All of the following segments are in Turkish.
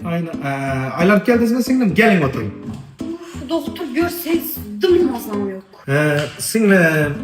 Aynen. Aylanıp geldiniz mi singlim? Gelin oturun. Doktor görsangiz bilmazam yok. Singlim,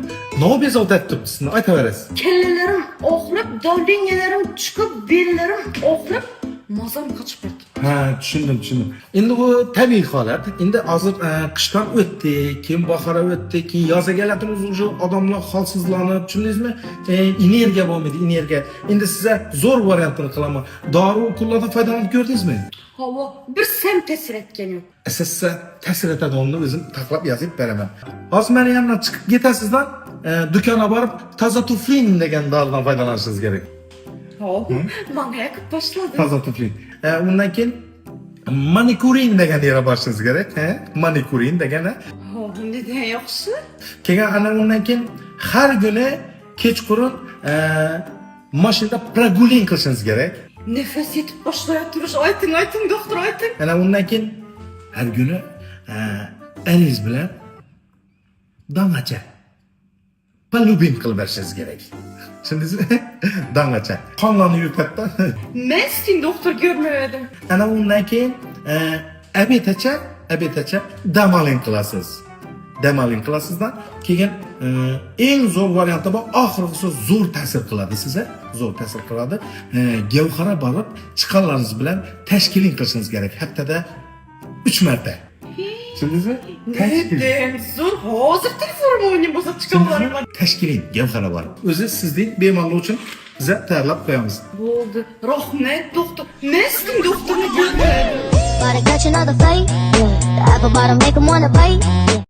ne yapıyorsunuz etip sizni aytaverasiz. Kellelerim oxlab, davlengelerim çıkıp, bellerim oxlab, mazam kaçıp ketdi. Ha, tushundim. Endi bu tabiiy holat. Endi hozir qishdan o'tdi, keyin bahora o'tdi, keyin yozga keladimiz уже odamlar holsizlanib, tushundingizmi? Energiya bo'lmaydi, energiya. Endi sizga zo'r variantini qilaman. Dori ukullardan foydalanib ko'rdingizmi? Havo bir sem tesir etken yok. Sizga ta'sir etadiganini o'zim taxlab yozib beraman. Hozir meni yanimdan chiqib ketasizdan, do'konga borib toza tuflin degan doridan foydalanishingiz kerak. Bana yakıp başladı. Toza tuflin. Undan keyin manikurin degan yere borishingiz kerak, manikurin degani. Neden yoksa? Keyin ana undan keyin har kuni kechqurun mashinada прогулин qilishingiz kerak. Nefes yetip başlayatırış. Aytın doktor aytın. Ana undan keyin har kuni eringiz bilan dangacha polubin qilib berishingiz kerak. Tushundingizmi? Dangacha. Qonlarni yupatdi. Ben sizin doktor görmedim. Ana undan keyin abetacha dam qilasiz. Dam qilasizdan keyin eng zo'r varianti bu oxirgisi zo'r ta'sir qiladi sizga. Zo'r ta'sir qiladi. Gavhara borib chiqanlaringiz bilan tashkiling qilishingiz kerak. Haftada 3 marta. Tushundingizmi? Neden zor? Hazır telefonum oynayayım olsa çıkamlarım. Tashkiling gavhara bor. O'zi sizning bemorlar uchun biza tayyorlab qo'yamiz. Oldu. Rahmet doktor. Ben sizin doktorunu görmedim. Gotta catch another fight. Yeah. The apple bottom make 'em wanna bite. Yeah.